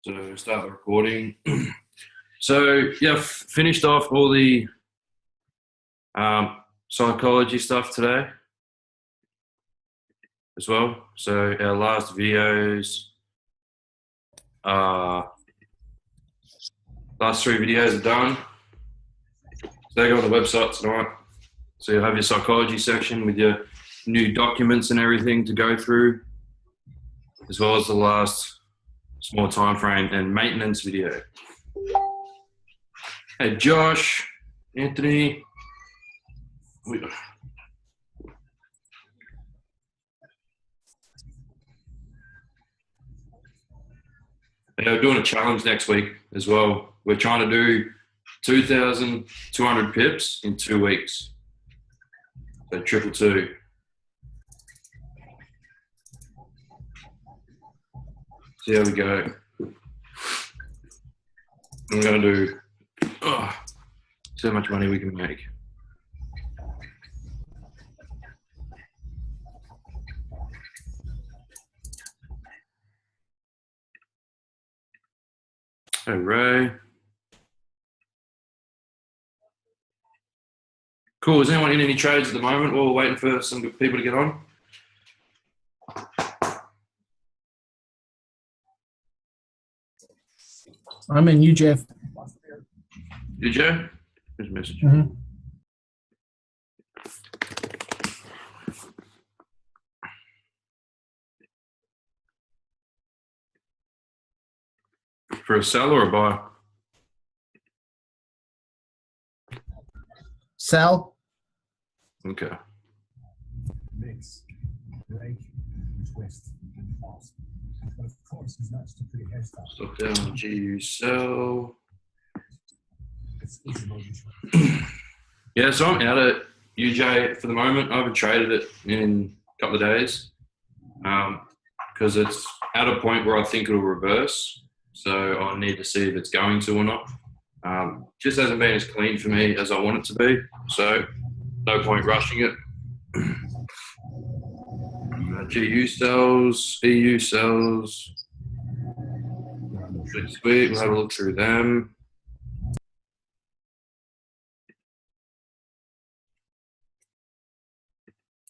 So start the recording. So yeah, finished off all the psychology stuff today as well. So our last videos, last three videos are done. So they go on the website tonight. So you'll have your psychology section with your new documents and everything to go through, as well as the last small time frame and maintenance video. Hey Josh, Anthony. Yeah, we're doing a challenge next week as well. We're trying to do 2,200 pips in 2 weeks. So triple two. See how we go. I'm going to do, see how much money we can make. Hey, Ray. Cool. Is anyone in any trades at the moment while we're waiting for some people to get on? I'm in you, Jeff. Did you? Here's a message. For a sell or a buy? Sal? Okay. Mix, break, twist, and pass. But of course, it's not just a pretty hairstyle. Stop down GU sell. It's easy motion. Yeah, so I'm out at UJ for the moment. I haven't traded it in a couple of days because it's at a point where I think it'll reverse. So I need to see if it's going to or not. Just hasn't been as clean for me as I want it to be. So no point rushing it. GU sells, EU sells. Sweet, we'll have a look through them.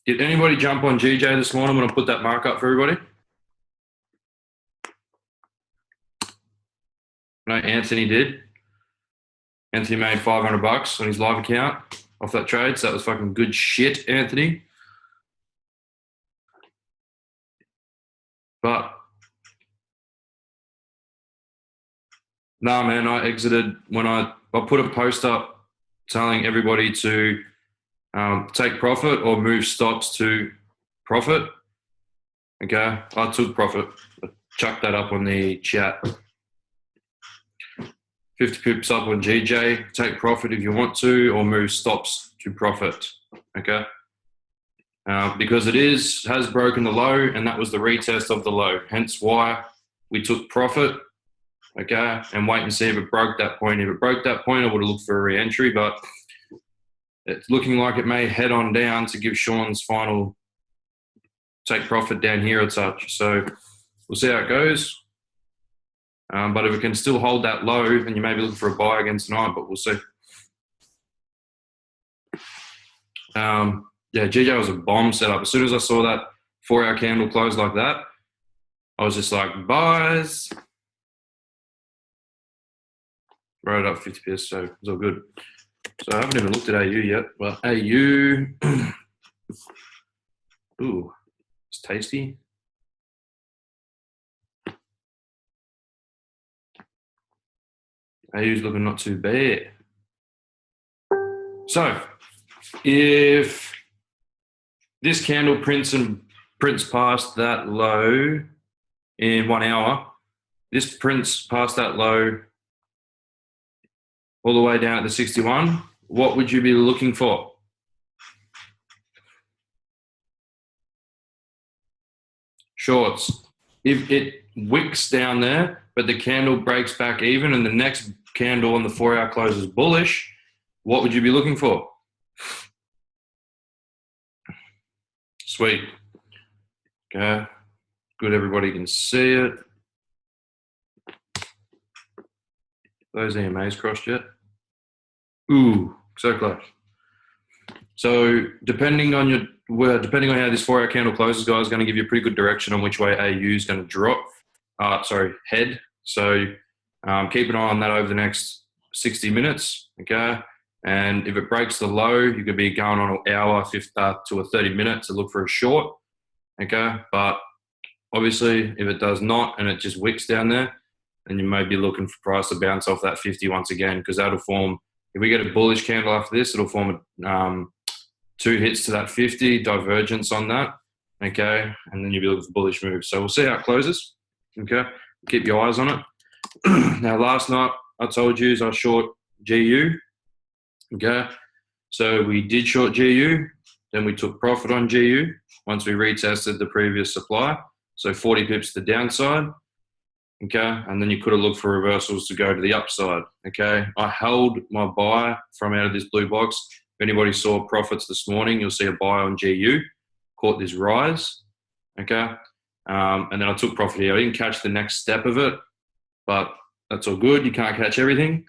Did anybody jump on GJ this morning when I put that mark up for everybody? No, Anthony did. Anthony made $500 on his live account off that trade, so that was fucking good shit, Anthony. But nah, man, I exited when I put a post up telling everybody to take profit or move stops to profit. Okay, I took profit. I chucked that up on the chat. 50 pips up on GJ, take profit if you want to, or move stops to profit. Okay, because it has broken the low, and that was the retest of the low. Hence why we took profit. Okay, and wait and see if it broke that point. If it broke that point, I would have looked for a re-entry, but it's looking like it may head on down to give Sean's final take profit down here or such. So we'll see how it goes. But if it can still hold that low, then you may be looking for a buy again tonight, but we'll see. Yeah, GJ was a bomb setup. As soon as I saw that 4-hour candle close like that, I was just like, buys. Wrote it up 50 pips, so it's all good. So I haven't even looked at AU yet. Well, AU, ooh, it's tasty. AU's looking not too bad. So if this candle prints past that low in 1 hour, this prints past that low all the way down at the 61, what would you be looking for? Shorts. If it wicks down there, but the candle breaks back even and the next candle on the 4-hour close is bullish, what would you be looking for? Sweet. Okay. Good, everybody can see it. those EMAs crossed yet? Ooh, so close. So depending on how this 4-hour candle closes, guys, going to give you a pretty good direction on which way AU is going to drop. Head. So keep an eye on that over the next 60 minutes. Okay. And if it breaks the low, you could be going on an hour to a 30 minute to look for a short. Okay. But obviously, if it does not and it just wicks down there, then you may be looking for price to bounce off that 50 once again, because that'll form, if we get a bullish candle after this, it'll form 2 hits to that 50, divergence on that. Okay. And then you'll be looking for bullish moves. So we'll see how it closes. Okay. Keep your eyes on it. Now, last night I told you I short GU. Okay. So we did short GU. Then we took profit on GU once we retested the previous supply. So 40 pips to the downside. Okay. And then you could have looked for reversals to go to the upside. Okay. I held my buy from out of this blue box. If anybody saw profits this morning, you'll see a buy on GU. Caught this rise. Okay. And then I took profit here. I didn't catch the next step of it, but that's all good. You can't catch everything.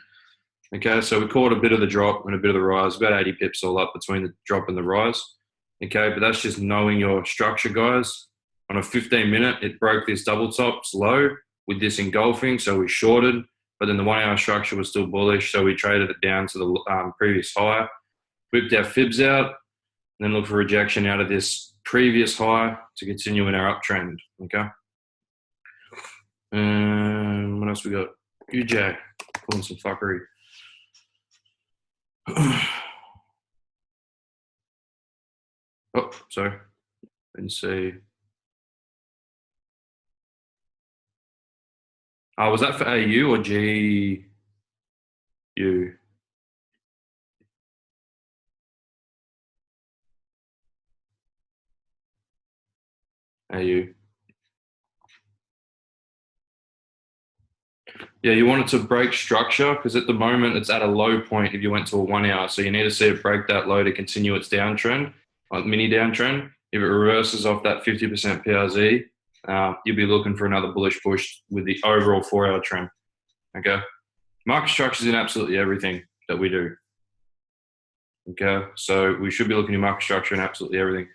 Okay, so we caught a bit of the drop and a bit of the rise, about 80 pips all up between the drop and the rise. Okay, but that's just knowing your structure, guys. On a 15-minute, it broke this double tops low with this engulfing, so we shorted, but then the 1-hour structure was still bullish, so we traded it down to the previous high, whipped our fibs out, and then look for rejection out of this previous high to continue in our uptrend. Okay. What else we got? UJ pulling some fuckery. Oh, sorry. Didn't see. Was that for AU or GU? AU. Yeah, you want it to break structure because at the moment it's at a low point if you went to a 1 hour. So you need to see it break that low to continue its downtrend, like mini downtrend. If it reverses off that 50% PRZ, you'll be looking for another bullish push with the overall 4-hour trend. Okay. Market structure is in absolutely everything that we do. Okay. So we should be looking at market structure in absolutely everything.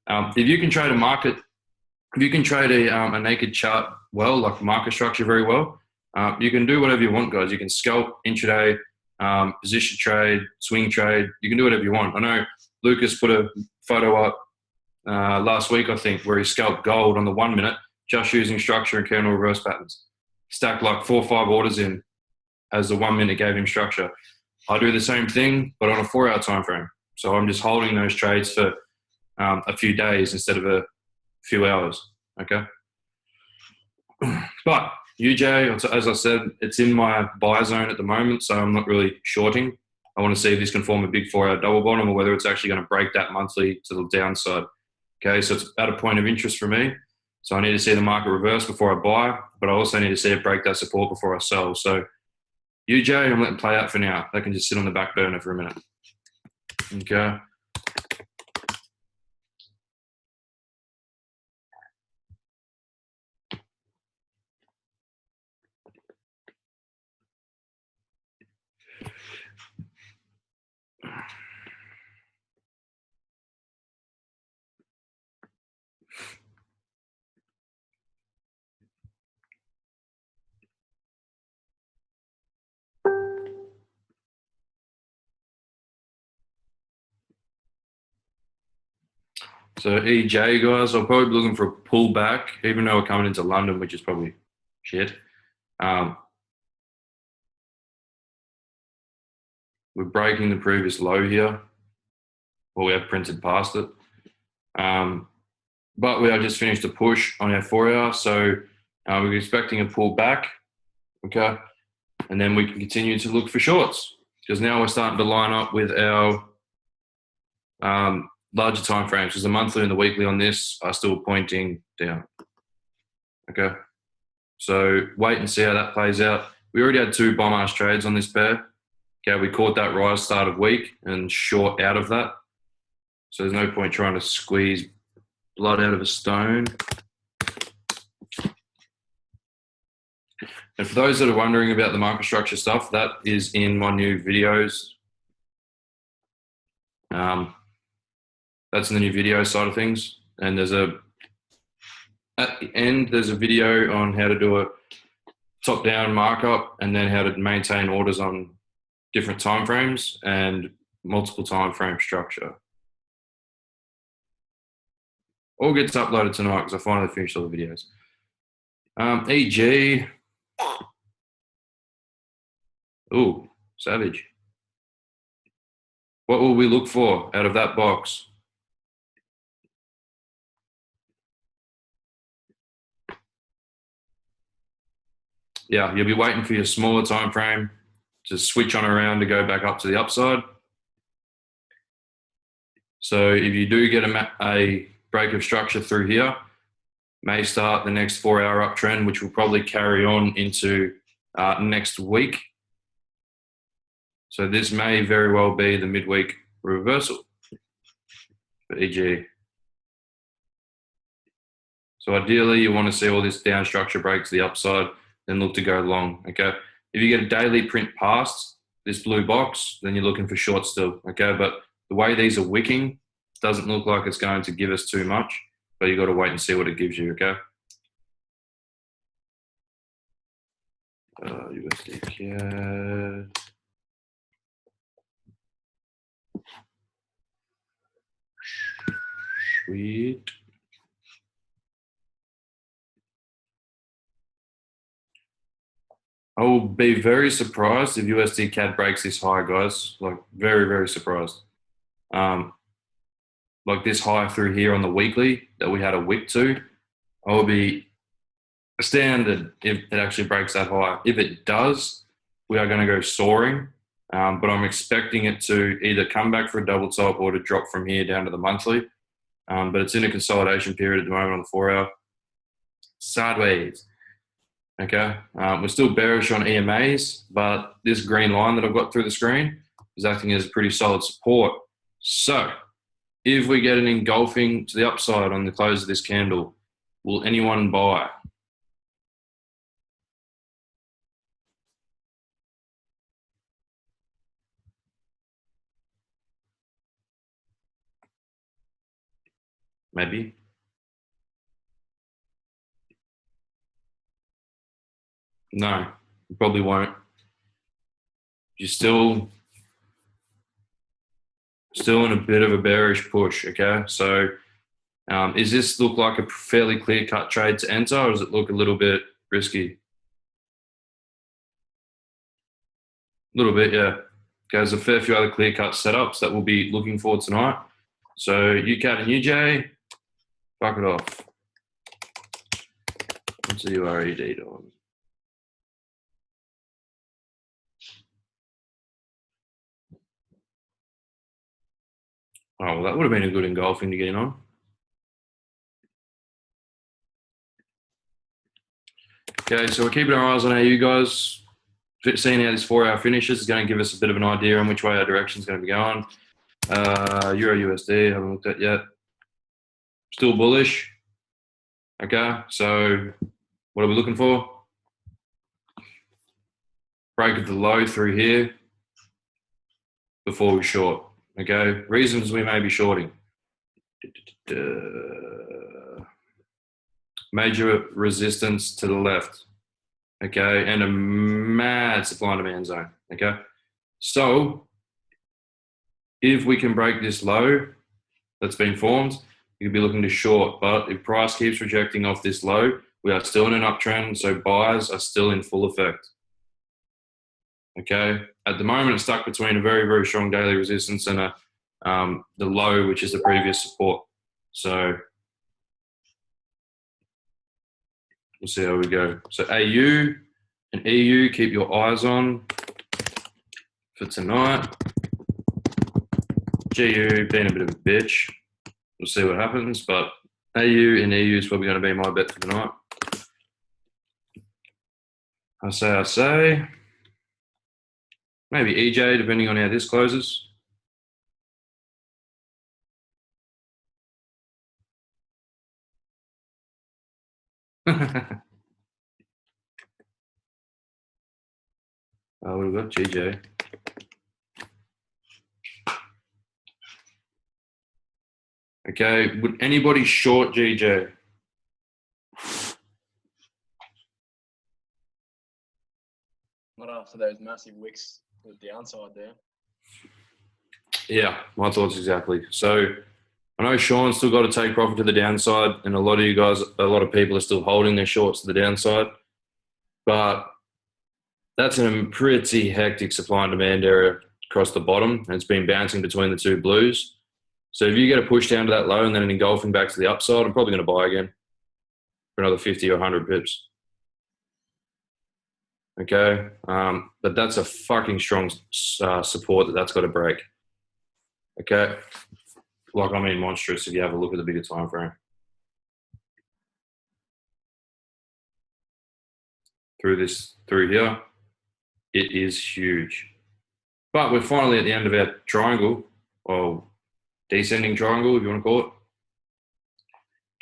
If you can trade a market, if you can trade a naked chart well, like market structure very well, you can do whatever you want, guys. You can scalp, intraday, position trade, swing trade. You can do whatever you want. I know Lucas put a photo up last week, I think, where he scalped gold on the 1 minute just using structure and candle reverse patterns. Stacked like 4 or 5 orders in as the 1 minute gave him structure. I do the same thing, but on a 4-hour time frame. So I'm just holding those trades for a few days instead of a few hours. Okay. But UJ, as I said, it's in my buy zone at the moment, so I'm not really shorting. I want to see if this can form a big 4-hour double bottom or whether it's actually going to break that monthly to the downside. Okay, so it's at a point of interest for me. So I need to see the market reverse before I buy, but I also need to see it break that support before I sell. So UJ, I'm letting play out for now. That can just sit on the back burner for a minute. Okay. So EJ, guys, I'm probably looking for a pullback, even though we're coming into London, which is probably shit. We're breaking the previous low here, or we have printed past it. But we have just finished a push on our 4-hour, so we're expecting a pullback, okay? And then we can continue to look for shorts because now we're starting to line up with our larger time frames, because the monthly and the weekly on this are still pointing down. Okay. So wait and see how that plays out. We already had 2 bomb-ass trades on this pair. Okay, we caught that rise start of week and short out of that. So there's no point trying to squeeze blood out of a stone. And for those that are wondering about the microstructure stuff, that is in my new videos. That's in the new video side of things. And at the end, there's a video on how to do a top-down markup and then how to maintain orders on different timeframes and multiple timeframe structure. All gets uploaded tonight because I finally finished all the videos. EG. Ooh, savage. What will we look for out of that box? Yeah, you'll be waiting for your smaller time frame to switch on around to go back up to the upside. So if you do get a break of structure through here, may start the next 4-hour uptrend, which will probably carry on into next week. So this may very well be the midweek reversal for EG. So ideally, you want to see all this down structure break to the upside, then look to go long, okay? If you get a daily print past this blue box, then you're looking for short still, okay? But the way these are wicking, doesn't look like it's going to give us too much, but you've got to wait and see what it gives you, okay? USD CAD. Sweet. I will be very surprised if USD CAD breaks this high, guys. Like very, very surprised. Like this high through here on the weekly that we had a wick to, I will be astounded if it actually breaks that high. If it does, we are going to go soaring. But I'm expecting it to either come back for a double top or to drop from here down to the monthly. But it's in a consolidation period at the moment on the 4-hour. Sideways. Okay. We're still bearish on EMAs, but this green line that I've got through the screen is acting as pretty solid support. So if we get an engulfing to the upside on the close of this candle, will anyone buy? Maybe. No, you probably won't. You're still in a bit of a bearish push, okay? So does this look like a fairly clear-cut trade to enter, or does it look a little bit risky? A little bit, yeah. There's a fair few other clear-cut setups that we'll be looking for tonight. So UCAT and UJ, fuck it off. What's the URED doing? Oh, well, that would have been a good engulfing to get in on. Okay, so we're keeping our eyes on AU, guys. Seeing how this 4-hour finishes is going to give us a bit of an idea on which way our direction is going to be going. Euro USD, haven't looked at yet. Still bullish. Okay, so what are we looking for? Break of the low through here before we short. Okay, reasons we may be shorting. Major resistance to the left. Okay, and a mad supply and demand zone. Okay, so if we can break this low that's been formed, you could be looking to short. But if price keeps rejecting off this low, we are still in an uptrend, so buyers are still in full effect. Okay, at the moment it's stuck between a very, very strong daily resistance and the low, which is the previous support. So we'll see how we go. So AU and EU, keep your eyes on for tonight. GU being a bit of a bitch. We'll see what happens, but AU and EU is probably going to be my bet for tonight. I say. Maybe EJ, depending on how this closes. We've got GJ. Okay, would anybody short GJ? Not after those massive wicks to the downside there. Yeah, my thoughts exactly. So I know Sean's still got to take profit to the downside, and a lot of you guys, a lot of people are still holding their shorts to the downside. But that's in a pretty hectic supply and demand area across the bottom, and it's been bouncing between the two blues. So if you get a push down to that low and then an engulfing back to the upside, I'm probably going to buy again for another 50 or 100 pips. Okay, but that's a fucking strong support that's got to break. Okay, like I mean monstrous if you have a look at the bigger time frame. Through here, it is huge. But we're finally at the end of our triangle, or descending triangle, if you want to call it.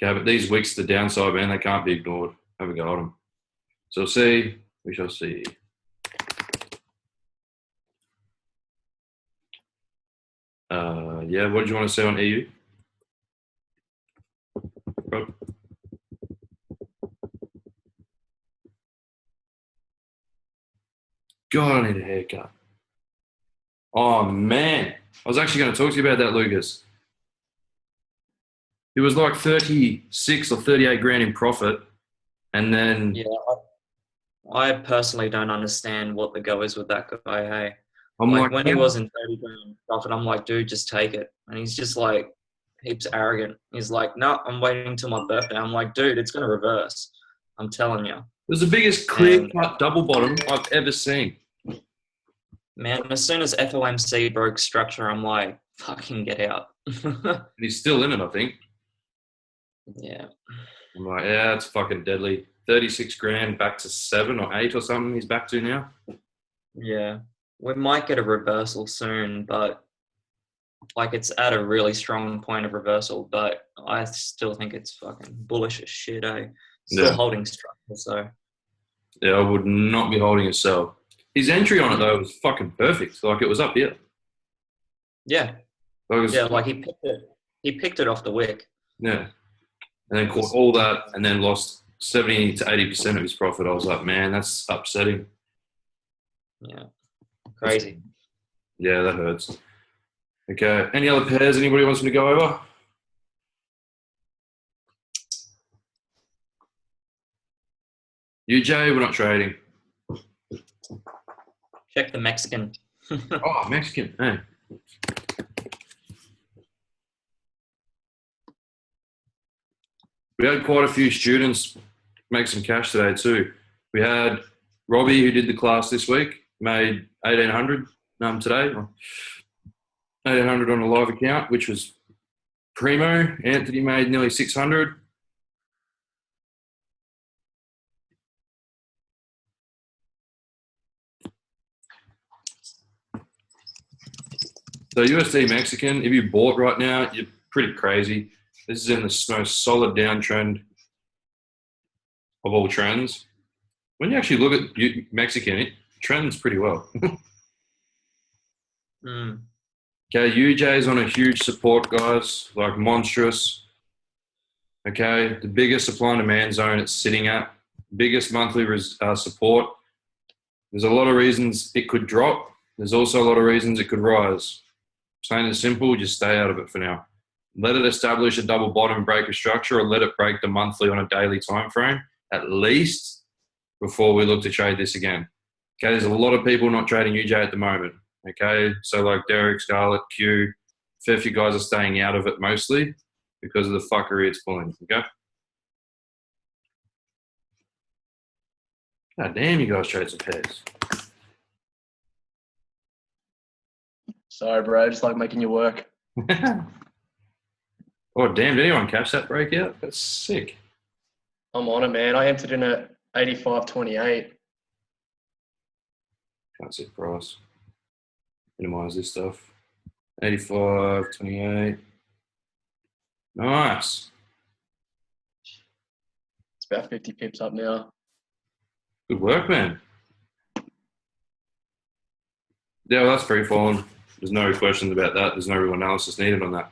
Okay, but these wicks to the downside, man, they can't be ignored. Have a go at them. So we shall see. Yeah, what did you want to say on EU? Rob? God, I need a haircut. Oh, man. I was actually going to talk to you about that, Lucas. It was like 36 or 38 grand in profit. And then... Yeah, I personally don't understand what the go is with that guy, hey? I'm like, when he was in 30 grand profit, I'm like, dude, just take it. And he's just like, heaps arrogant. He's like, no, I'm waiting till my birthday. I'm like, dude, it's going to reverse. I'm telling you. It was the biggest clear-cut double bottom I've ever seen. Man, as soon as FOMC broke structure, I'm like, fucking get out. And he's still in it, I think. Yeah. I'm like, yeah, it's fucking deadly. 36 grand back to 7 or 8 or something he's back to now. Yeah. We might get a reversal soon, but like it's at a really strong point of reversal, but I still think it's fucking bullish as shit, eh? Still holding structure, so. Yeah, I would not be holding a sell. His entry on it, though, was fucking perfect. Like, it was up here. Yeah. Like he picked it off the wick. Yeah. And then caught all that and then lost 70 to 80% of his profit. I was like, man, that's upsetting. Yeah. Crazy. Yeah, that hurts. Okay. Any other pairs anybody wants me to go over? UJ, we're not trading. Check the Mexican. Oh, Mexican. Hey. We had quite a few students make some cash today too. We had Robbie, who did the class this week, made 1,800 today. 1,800 on a live account, which was primo. Anthony made nearly 600. So USD Mexican, if you bought right now, you're pretty crazy. This is in the most solid downtrend of all trends. When you actually look at Mexican, it trends pretty well. Okay, UJ's on a huge support, guys, like monstrous. Okay, the biggest supply and demand zone it's sitting at, biggest monthly support. There's a lot of reasons it could drop. There's also a lot of reasons it could rise. Plain and simple, just stay out of it for now. Let it establish a double bottom, break a structure, or let it break the monthly on a daily time frame, at least, before we look to trade this again. Okay, there's a lot of people not trading UJ at the moment. Okay, so like Derek, Scarlett, Q, a fair few guys are staying out of it mostly because of the fuckery it's pulling. Okay. God damn, you guys trade some pairs. Sorry, bro. Just like making you work. Oh, damn. Did anyone catch that breakout? That's sick. I'm on it, man. I entered in at 85.28. Can't see the price. Minimize this stuff. 85.28. Nice. It's about 50 pips up now. Good work, man. Yeah, well, that's free falling. There's no questions about that. There's no real analysis needed on that.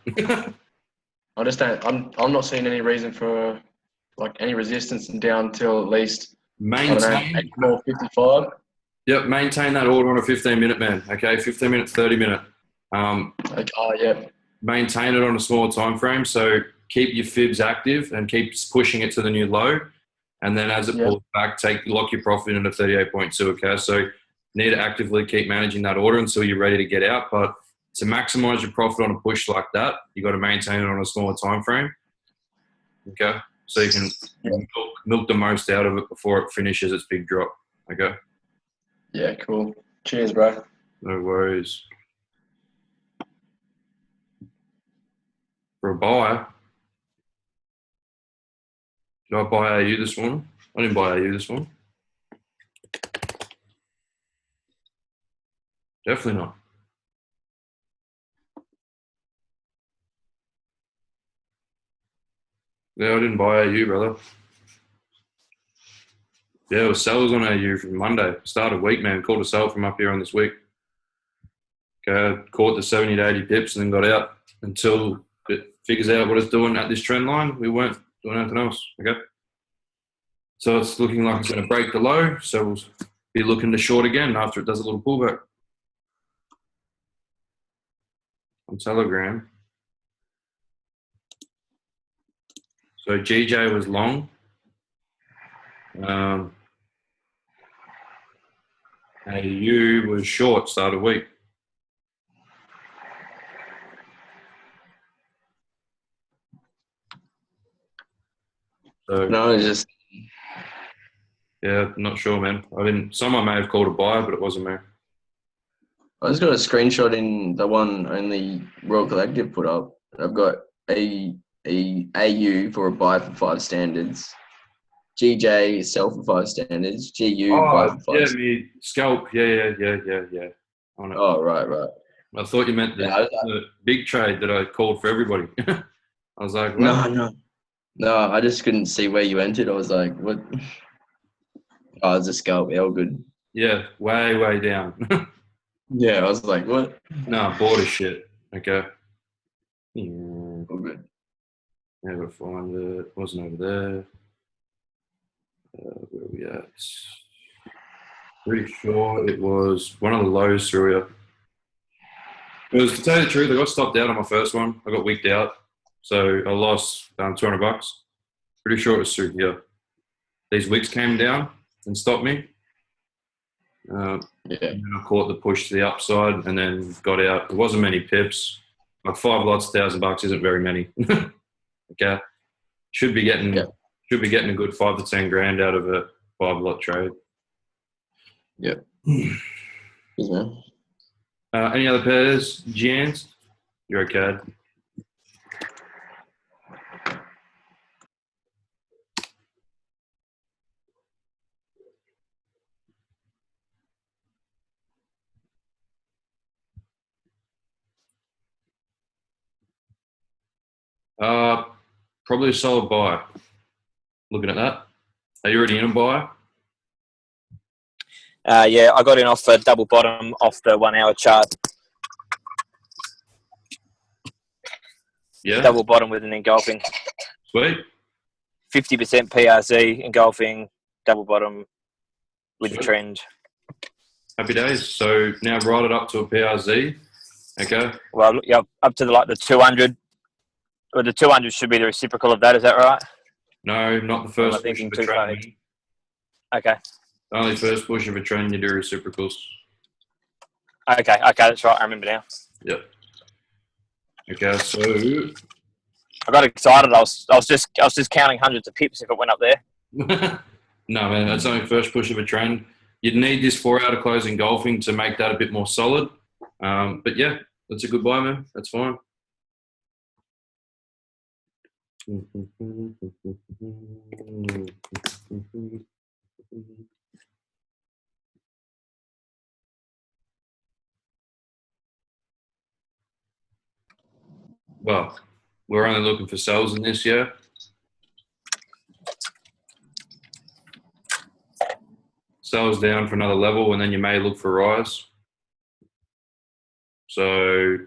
I just don't. I'm not seeing any reason for like any resistance and down till at least I don't know Maintain. 84.55. Yep, maintain that order on a 15-minute, man. Okay, 15-minute, 30-minute. Like, oh yeah, Maintain it on a smaller time frame. So keep your fibs active and keep pushing it to the new low. And then as it pulls back, lock your profit in at 38.2. Okay, so need to actively keep managing that order until you're ready to get out. But to maximize your profit on a push like that, you got to maintain it on a smaller time frame. Okay, so you can milk the most out of it before it finishes its big drop. Okay. yeah, cool. Cheers, bro. No worries. For a buy, did I buy AU this morning? I didn't buy AU this morning. Definitely not. Yeah, I didn't buy AU, brother. Yeah, it was sellers on AU from Monday. Started week, man. Called a sell from up here on this week. Okay, caught the 70 to 80 pips and then got out until it figures out what it's doing at this trend line. We weren't doing anything else. Okay. So it's looking like it's going to break the low. So we'll be looking to short again after it does a little pullback. On Telegram. So GJ was long. AU was short start of week. So No, it's just yeah, not sure, man. Someone may have called a buy, but it wasn't me. I just got a screenshot in the one only Royal Collective put up. I've got a AU for a buy for 5 standards, GJ sell for 5 standards, GU buy for 5 yeah, standards. me scalp. Yeah. On it. Oh, right. I thought you meant the big trade that I called for everybody. I was like, well, No, I just couldn't see where you entered. I was like, what? Oh, it's a scalp. Yeah, all good. yeah, way down. Yeah, I was like, what? No, border shit. Okay. Yeah, All good. never find it. Wasn't over there. Where are we at? Pretty sure it was one of the lows through here. It was, to tell you the truth, I got stopped out on my first one. I got wicked out. So I lost $200. Pretty sure it was through here. These wicks came down and stopped me. Yeah. And then I caught the push to the upside and then got out. There wasn't many pips. Like 5 lots, $1,000 isn't very many. Okay. Should be getting a good 5 to 10 grand out of a 5 lot trade. Yep. Yes, man. Any other pairs? Jans? You're okay. Probably a solid buy. Looking at that. Are you already in a buy? Yeah, I got in off a double bottom off the 1 hour chart. Yeah. Double bottom with an engulfing. Sweet. 50% PRZ engulfing, double bottom with the Sweet. trend. Happy days. So now ride it up to a PRZ. Okay. Well, yeah, up to the 200. Or the 200 should be the reciprocal of that. Is that right? No, not the Am I first push thinking of a too trend. vague? Okay. Only first push of a trend you do reciprocals. Okay, that's right. I remember now. Yep. Okay, so I got excited. I was just counting hundreds of pips if it went up there. no, man, that's only first push of a trend. You'd need this 4 hour close engulfing to make that a bit more solid. But yeah, that's a good buy, man. That's fine. Well, we're only looking for sells in this year. Sells down for another level, and then you may look for rise. So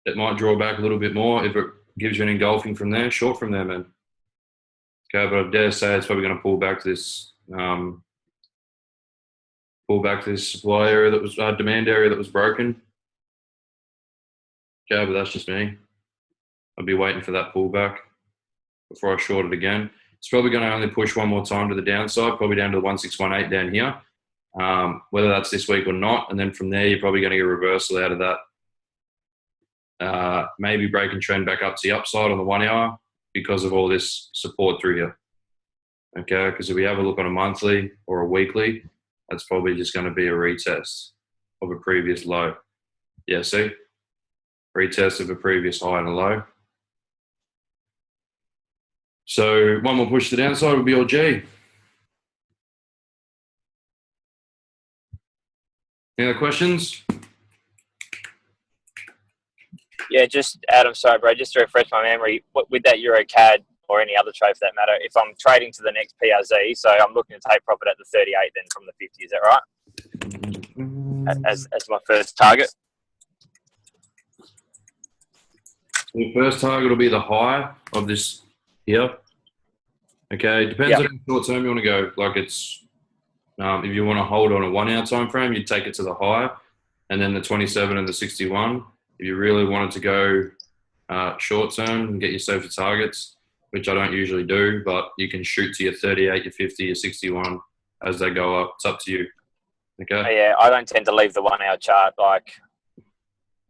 it might draw back a little bit more. If it gives you an engulfing from there, short from there, man. Okay, but I dare say it's probably going to pull back to this supply area that was demand area that was broken. Okay, but that's just me. I'll be waiting for that pullback before I short it again. It's probably going to only push one more time to the downside, probably down to the 1618 down here. Whether that's this week or not, and then from there you're probably going to get a reversal out of that. Maybe breaking trend back up to the upside on the 1 hour because of all this support through here. Okay, because if we have a look on a monthly or a weekly, that's probably just going to be a retest of a previous low. Yeah, see? Retest of a previous high and a low. So one more push to the downside would be your G. Any other questions? Yeah, just Adam, sorry, bro. Just to refresh my memory, with that Euro CAD or any other trade for that matter, if I'm trading to the next PRZ, so I'm looking to take profit at the 38, then from the 50, is that right? As my first target. The first target will be the high of this here. Okay, depends on how short term you want to go. Like it's, if you want to hold on a 1 hour time frame, you take it to the high, and then the 27 and the 61. If you really wanted to go short term and get yourself to targets, which I don't usually do, but you can shoot to your 38, your 50, your 61 as they go up. It's up to you. Okay. Yeah, I don't tend to leave the 1 hour chart like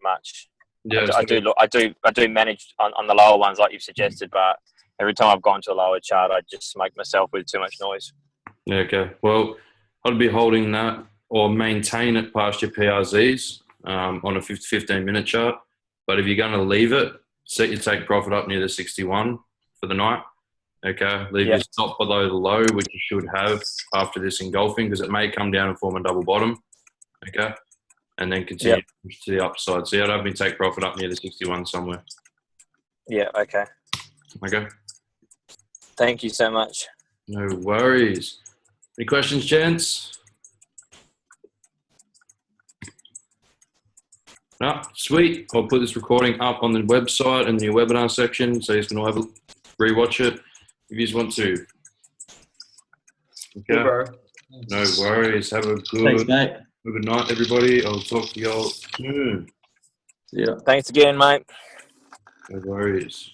much. Yeah, I do manage on the lower ones like you've suggested, but every time I've gone to a lower chart, I just smoke myself with too much noise. Yeah, okay. Well, I'd be holding that or maintain it past your PRZs on a 15-minute chart. But if you're going to leave it, set your take profit up near the 61 for the night. Okay. Leave your stop below the low, which you should have after this engulfing, because it may come down and form a double bottom. Okay. And then continue to push to the upside. So I'd have me take profit up near the 61 somewhere. Yeah, okay. Okay. Thank you so much. No worries. Any questions, gents? No, sweet. I'll put this recording up on the website and the webinar section, so you can all have a rewatch it if you just want to. Okay. Cool, bro. No worries. Have a Thanks, good mate. night, everybody. I'll talk to y'all soon. Yeah. Thanks again, mate. No worries.